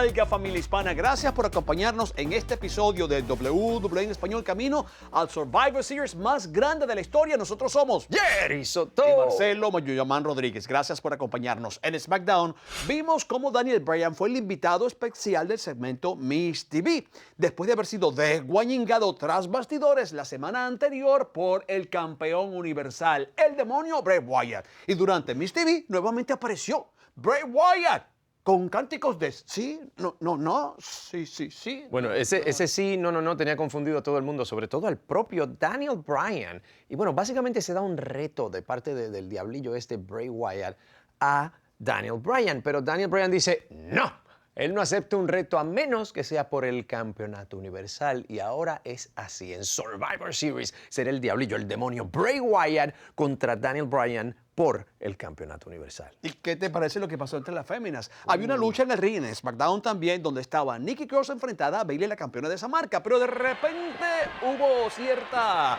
Oiga, familia hispana, gracias por acompañarnos en este episodio de WWE en Español, camino al Survivor Series más grande de la historia. Nosotros somos Jerry Soto y Marcelo Mayuyamán Rodríguez. Gracias por acompañarnos. En SmackDown vimos cómo Daniel Bryan fue el invitado especial del segmento Miss TV, después de haber sido desguañingado tras bastidores la semana anterior por el campeón universal, el demonio Bray Wyatt. Y durante Miss TV nuevamente apareció Bray Wyatt con cánticos de sí, no, sí. Bueno, ese sí, no, tenía confundido a todo el mundo, sobre todo al propio Daniel Bryan. Y bueno, básicamente se da un reto de parte del diablillo Bray Wyatt a Daniel Bryan. Pero Daniel Bryan dice, no, él no acepta un reto a menos que sea por el campeonato universal. Y ahora es así, en Survivor Series será el diablillo, el demonio Bray Wyatt contra Daniel Bryan por el campeonato universal. ¿Y qué te parece lo que pasó entre las féminas? Había una lucha en el ring, en SmackDown también, donde estaba Nikki Cross enfrentada a Bayley, la campeona de esa marca, pero de repente hubo ciertas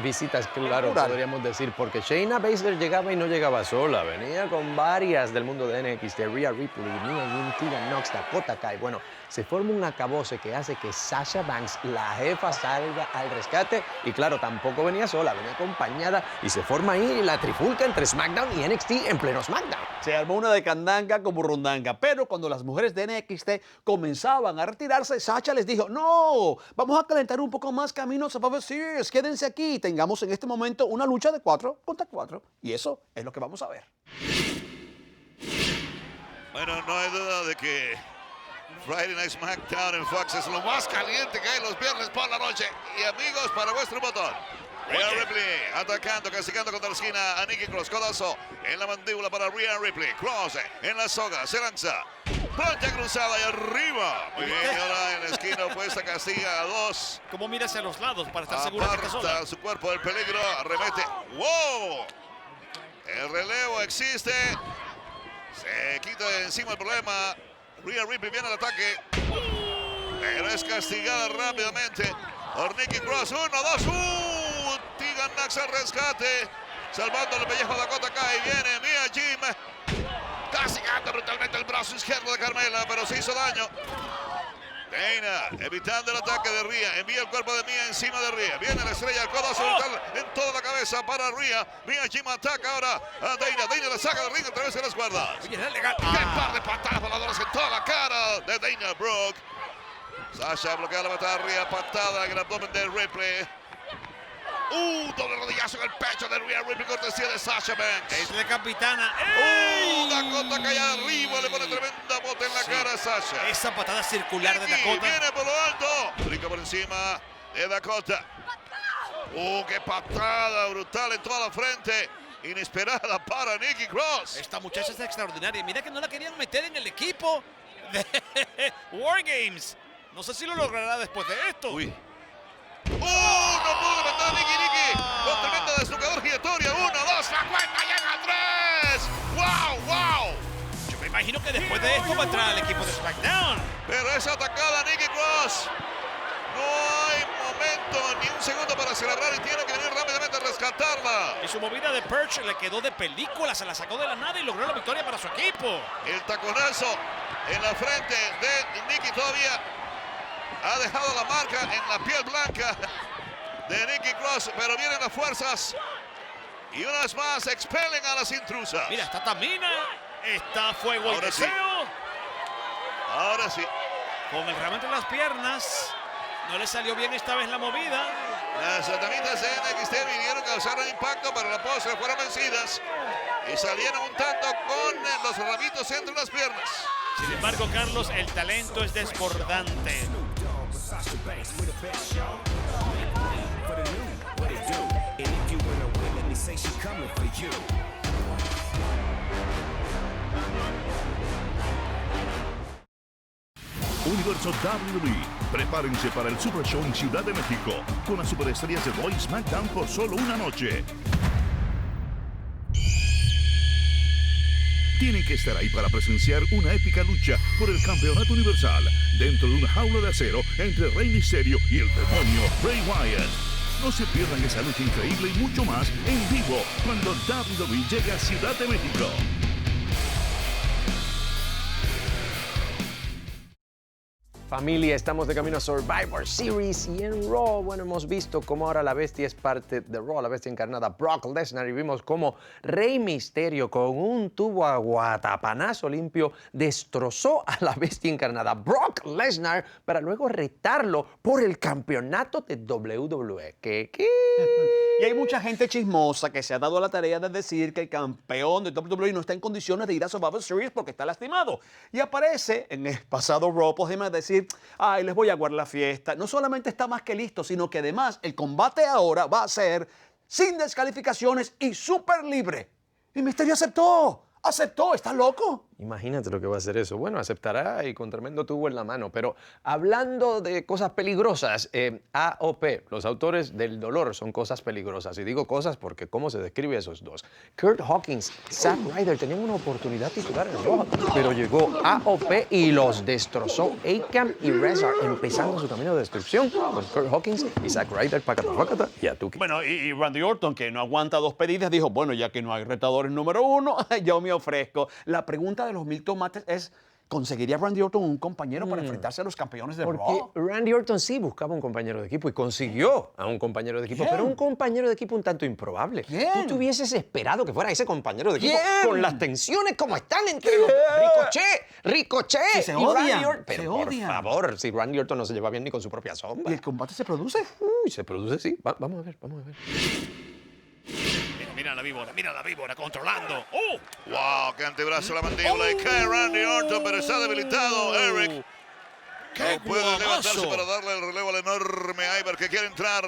visitas, claro, podríamos decir, porque Shayna Baszler llegaba y no llegaba sola, venía con varias del mundo de NXT, Rhea Ripley, Mia Yim, Tegan Nox, Dakota Kai. Bueno, se forma un acabose que hace que Sasha Banks, la jefa, salga al rescate, y claro, tampoco venía sola, venía acompañada, y se forma ahí la trifulca entre SmackDown y NXT en pleno SmackDown. Se armó una de candanga como rundanga, pero cuando las mujeres de NXT comenzaban a retirarse, Sasha les dijo, no, vamos a calentar un poco más camino a Survivor Series, quédense aquí, tengamos en este momento una lucha de 4 contra 4, y eso es lo que vamos a ver. Bueno, no hay duda de que Friday Night SmackDown en Fox es lo más caliente que hay los viernes por la noche. Y amigos, para vuestro botón, Rhea Ripley atacando, castigando contra la esquina a Nikki Cross. Codazo en la mandíbula para Rhea Ripley. Cross en la soga, se lanza. Plancha cruzada y arriba. Muy bien, ahora en la esquina opuesta castiga a dos. ¿Cómo mira hacia los lados para estar seguro que está sola? Aparta su cuerpo del peligro, arremete. ¡Wow! El relevo existe. Se quita de encima el problema. Rhea Ripley viene al ataque. Pero es castigada rápidamente por Nikki Cross. 1, 2, Tegan Nox al rescate. Salvando el pellejo de Dakota Kai. Viene Mia Yim. Castigando brutalmente el brazo izquierdo de Carmela, pero se hizo daño. Dana evitando el ataque de Rhea. Envía el cuerpo de Mia encima de Rhea. Viene la estrella, el codazo brutal en toda la cabeza para Rhea. Mia Yim ataca ahora a Dana. Dana la saca del ring a través de las cuerdas. Oye, es legal. ¡Qué par de patadas voladoras en toda la cara de Dana Brooke! Sasha bloquea la patada de Rhea, patada en el abdomen de Ripley. Doble rodillazo en el pecho de Rhea Ripley, cortesía de Sasha Banks. Es de capitana. Dakota cae arriba, le pone tremenda bota en la cara a Sasha. Esa patada circular de Dakota. Viene por lo alto, brinca por encima de Dakota. ¡Qué patada brutal en toda la frente! Inesperada para Nikki Cross. Esta muchacha es extraordinaria. Mira que no la querían meter en el equipo de War Games. No sé si lo logrará después de esto. Uy. No pudo levantar a Nikki con tremenda desnucador giratoria. 1, 2, la cuenta llega a 3. ¡Wow! Yo me imagino que después de esto va a entrar al equipo de SmackDown. Pero es atacada Nikki Cross. No hay momento ni un segundo para celebrar y tiene que venir rápidamente a rescatarla. Y su movida de Perch le quedó de película, se la sacó de la nada y logró la victoria para su equipo. El taconazo en la frente de Nikki todavía ha dejado la marca en la piel blanca de Nikki Cross, pero vienen las fuerzas y una vez más expelen a las intrusas. Mira, está Tamina, está Fuego el Ahora sí. Deseo. Ahora sí. Con el ramo entre las piernas. No le salió bien esta vez la movida. Las atamitas de NXT vinieron, causaron impacto, pero la postre fueron vencidas y salieron un tanto con los ramitos entre las piernas. Sin embargo, Carlos, el talento es desbordante. Universo WWE, prepárense para el Super Show en Ciudad de México, con las superestrellas de Raw y SmackDown por solo una noche. Tienen que estar ahí para presenciar una épica lucha por el campeonato universal, dentro de una jaula de acero entre Rey Mysterio y el demonio Bray Wyatt. No se pierdan esa lucha increíble y mucho más en vivo cuando WWE llegue a Ciudad de México. Familia, estamos de camino a Survivor Series y en Raw, bueno, hemos visto cómo ahora la bestia es parte de Raw, la bestia encarnada Brock Lesnar, y vimos cómo Rey Mysterio con un tubo a guatapanazo limpio destrozó a la bestia encarnada Brock Lesnar para luego retarlo por el campeonato de WWE. ¿Qué? Y hay mucha gente chismosa que se ha dado a la tarea de decir que el campeón de WWE no está en condiciones de ir a Survivor Series porque está lastimado. Y aparece en el pasado Raw, podemos decir, ay, les voy a guardar la fiesta. No solamente está más que listo, sino que además el combate ahora va a ser sin descalificaciones y súper libre. Y Mysterio aceptó, ¿está loco? Imagínate lo que va a hacer eso. Bueno, aceptará y con tremendo tubo en la mano. Pero hablando de cosas peligrosas, AOP, los autores del dolor, son cosas peligrosas. Y digo cosas porque ¿cómo se describe esos dos? Kurt Hawkins, Zack Ryder tenían una oportunidad titular en Raw, pero llegó AOP y los destrozó. Akam y Rezar empezando su camino de destrucción con Kurt Hawkins y Zack Ryder, pacata, y a Tuki. Bueno, y Randy Orton, que no aguanta 2 pedidas, dijo, bueno, ya que no hay retadores número 1, yo me ofrezco. La pregunta de los 1000 tomates es, ¿conseguiría Randy Orton un compañero para enfrentarse a los campeones de Porque Raw? Randy Orton sí buscaba un compañero de equipo y consiguió a un compañero de equipo, ¿Quién? pero un compañero de equipo un tanto improbable. ¿Quién? ¿Tú te hubieses esperado que fuera ese compañero de equipo ¿Quién? con las tensiones como están entre ¿Quién? los Ricochet Si se y odian, Randy Orton? Pero se por odian. favor, si Randy Orton no se lleva bien ni con su propia ¿Y sombra. el combate se produce? Uy, se produce, sí. Vamos a ver. Mira la víbora controlando. ¡Oh! Wow, qué antebrazo la mandíbula y cae Randy Orton, pero está debilitado Eric. ¡Qué No puede levantarse guamazo! para darle el relevo al enorme Ivar que quiere entrar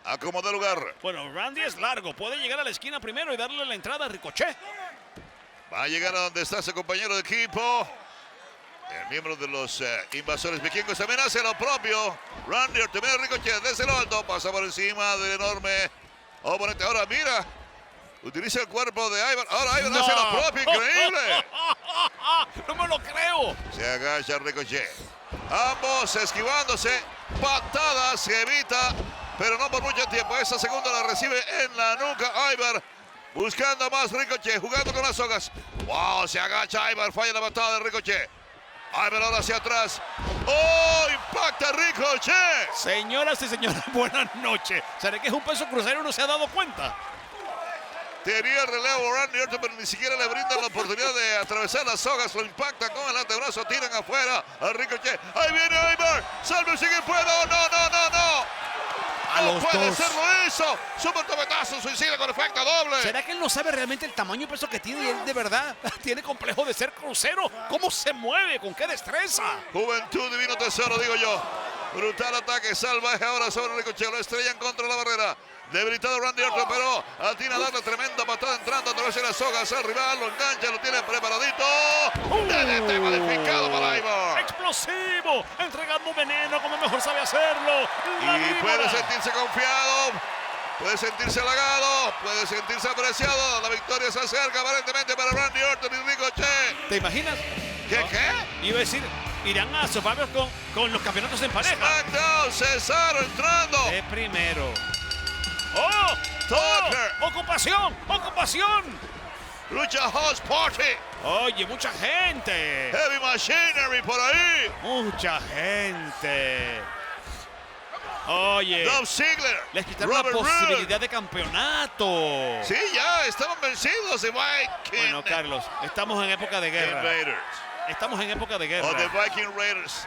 a como de lugar. Bueno, Randy es largo. Puede llegar a la esquina primero y darle la entrada a Ricochet. Va a llegar a donde está su compañero de equipo. El miembro de los invasores vikingos también hace lo propio. Randy Orton, mira Ricochet desde lo alto, pasa por encima del enorme oponente. Ahora mira, utiliza el cuerpo de Ivar. Ahora Ivar hace lo propio, increíble. ¡No me lo creo! Se agacha Ricochet. Ambos esquivándose. Patadas se evita, pero no por mucho tiempo. Esa segunda la recibe en la nuca Ivar. Buscando más Ricochet, jugando con las sogas. ¡Wow! Se agacha Ivar, falla la patada de Ricochet. Ivar ahora hacia atrás. ¡Oh! ¡Impacta Ricochet! Señoras y señores, buenas noches. ¿Será que es un peso crucero y no se ha dado cuenta? Tenía el relevo Randy Orton, pero ni siquiera le brindan la oportunidad de atravesar las sogas. Lo impacta con el antebrazo, tiran afuera a Ricochet. ¡Ahí viene Ivar! ¡Sálvese quien pueda! ¡No! A ¡No los puede dos. ser, lo hizo! ¡Super tobetazo, suicida con efecto doble! ¿Será que él no sabe realmente el tamaño y peso que tiene y él de verdad tiene complejo de ser crucero? ¿Cómo se mueve? ¿Con qué destreza? Juventud, divino tesoro, digo yo. Brutal ataque salvaje ahora sobre Ricochet. Lo estrellan contra la barrera. Debilitado Randy Orton, pero atina a darle tremenda patada entrando a través de las sogas al rival. Lo engancha, lo tiene preparadito. DDT modificado para Ivar. ¡Explosivo! Entregando veneno como mejor sabe hacerlo. La Y puede víbora. sentirse confiado. Puede sentirse halagado. Puede sentirse apreciado. La victoria se acerca aparentemente para Randy Orton y Ricochet. ¿Te imaginas? ¿Qué? Iba a decir, irán a Survivor con los campeonatos en pareja. SmackDown, Cesaro entrando. De primero. ¡Oh! Tucker. ¡Ocupación! Lucha House Party. Oye, mucha gente. Heavy Machinery por ahí. Mucha gente. Oye, Dolph Ziggler. les quitaron la Robert posibilidad de campeonato. Roode. Sí, ya estaban vencidos de Viking. Bueno, Carlos, estamos en época de guerra. Raiders. Estamos en época de O de guerra. Viking Raiders.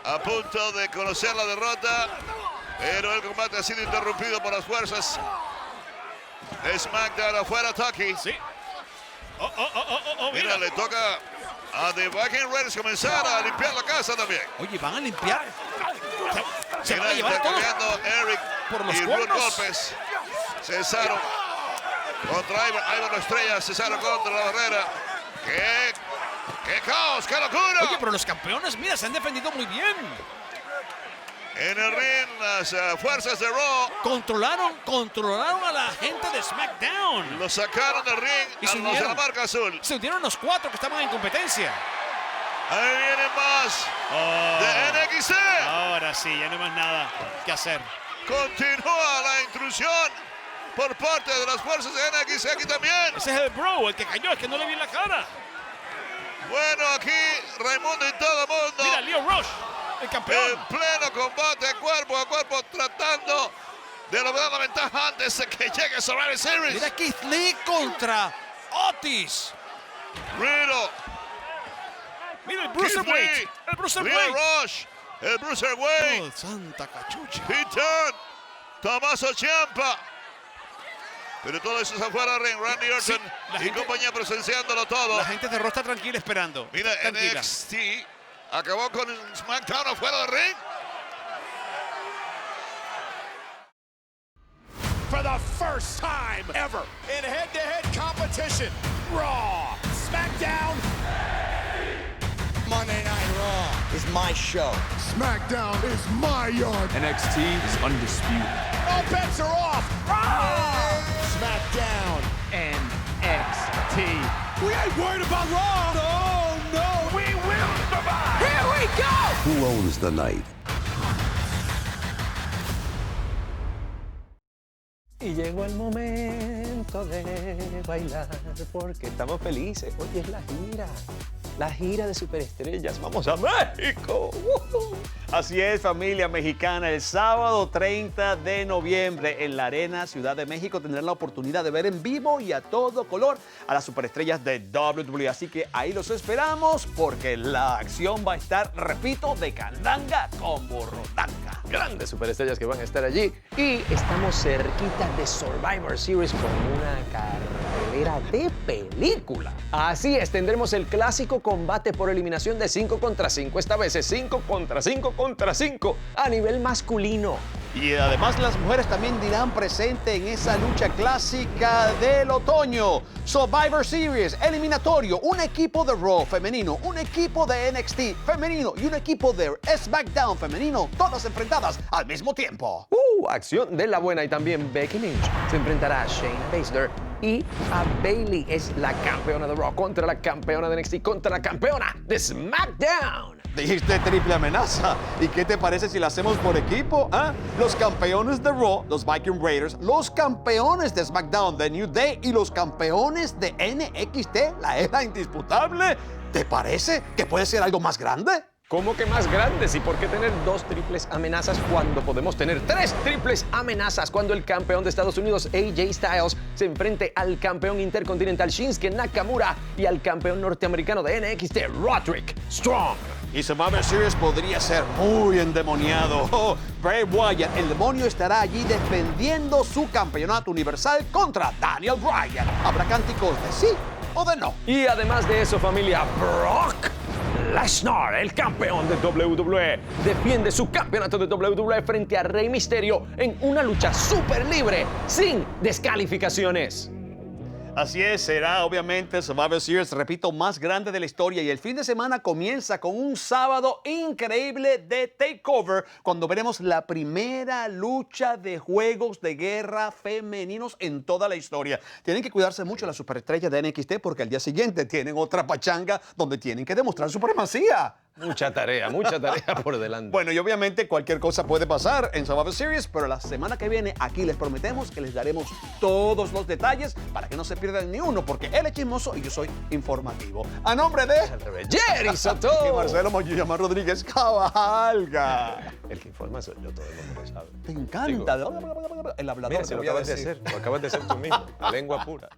A punto de conocer la derrota. Pero el combate ha sido interrumpido por las fuerzas de SmackDown. Afuera, Tucky. Sí. Mira, Mira. le toca a The Viking Raiders comenzar a limpiar la casa también. Oye, van a limpiar. Se van a Mira, llevar está todos cambiando Eric por los y Rude cuernos. golpes. Cesaro contra Ivar. Ivar lo estrella. Cesaro contra la barrera. ¡Qué caos! ¡Qué locura! Oye, pero los campeones, mira, se han defendido muy bien. En el ring, las fuerzas de Raw Controlaron a la gente de SmackDown. lo sacaron del ring Y a se los de la unieron. marca azul. Se unieron los 4 que estaban en competencia. Ahí vienen más de NXT. Ahora sí, ya no hay más nada que hacer. Continúa la intrusión por parte de las fuerzas de NXT aquí también. Ese es el bro, el que cayó, es que no le vi la cara. Bueno, aquí Raimundo y todo el mundo. Mira, Leo Rush. el campeón. En pleno combate, cuerpo a cuerpo, tratando de lograr la ventaja antes de que llegue Survivor Series. Mira Keith Lee contra Otis. Riddle. Mira el Keith Bruiserweight. Lee, El Bruiserweight. Lio Rush, el Bruiserweight, Oh, santa cachucha. Pete Dunne, Tommaso Ciampa. Pero todo eso es afuera del ring. Randy Orton Sí, la y gente- compañía presenciándolo todo. La gente de Raw está tranquila esperando. Mira, Tranquila. NXT acabó con el SmackDown afuera del ring. For the first time ever in head-to-head competition, Raw, SmackDown, Monday Night Raw is my show. SmackDown is my yard. NXT is undisputed. All bets are off. Raw, SmackDown, NXT. We ain't worried about Raw. No, we will survive. Here we go. Who owns the night? Y llegó el momento de bailar porque estamos felices. Hoy es la gira de superestrellas. ¡Vamos a México! Así es, familia mexicana. El sábado 30 de noviembre en la Arena Ciudad de México tendrán la oportunidad de ver en vivo y a todo color a las superestrellas de WWE. Así que ahí los esperamos porque la acción va a estar, repito, de candanga con burrotanga. Grandes superestrellas que van a estar allí. Y estamos cerquita de Survivor Series con una cartelera de película. Así es, tendremos el clásico combate por eliminación de 5 contra 5. Esta vez es 5 contra 5 contra 5 a nivel masculino. Y además las mujeres también dirán presente en esa lucha clásica del otoño. Survivor Series, eliminatorio, un equipo de Raw femenino, un equipo de NXT femenino y un equipo de SmackDown femenino, todas enfrentadas al mismo tiempo. Acción de la buena. Y también Becky Lynch se enfrentará a Shayna Baszler y a Bayley. Es la campeona de Raw contra la campeona de NXT contra la campeona de SmackDown. Dijiste triple amenaza. ¿Y qué te parece si la hacemos por equipo? ¿Ah? Los campeones de Raw, los Viking Raiders, los campeones de SmackDown, de New Day y los campeones de NXT, la era indisputable. ¿Te parece que puede ser algo más grande? ¿Cómo que más grandes? ¿Y por qué tener 2 triples amenazas cuando podemos tener 3 triples amenazas? Cuando el campeón de Estados Unidos, AJ Styles, se enfrente al campeón intercontinental Shinsuke Nakamura y al campeón norteamericano de NXT, Roderick Strong. Y Survivor Series podría ser muy endemoniado. Oh, Bray Wyatt, el demonio, estará allí defendiendo su campeonato universal contra Daniel Bryan. Habrá cánticos de sí o de no. Y además de eso, familia, Brock Lesnar, el campeón de WWE, defiende su campeonato de WWE frente a Rey Mysterio en una lucha súper libre, sin descalificaciones. Así es, será obviamente Survivor Series, repito, más grande de la historia. Y el fin de semana comienza con un sábado increíble de TakeOver, cuando veremos la primera lucha de juegos de guerra femeninos en toda la historia. Tienen que cuidarse mucho las superestrellas de NXT porque al día siguiente tienen otra pachanga donde tienen que demostrar supremacía. Mucha tarea por delante. Bueno, y obviamente cualquier cosa puede pasar en Survivor Series, pero la semana que viene aquí les prometemos que les daremos todos los detalles para que no se pierdan ni uno, porque él es chismoso y yo soy informativo. A nombre de Jerry Soto. y Marcelo Moyama Rodríguez Cabalga. El que informa soy yo, todo el mundo lo sabe. Te encanta. El hablador. Mira, si te lo voy a acabas de decir. hacer, lo acabas de hacer tú mismo, a lengua pura.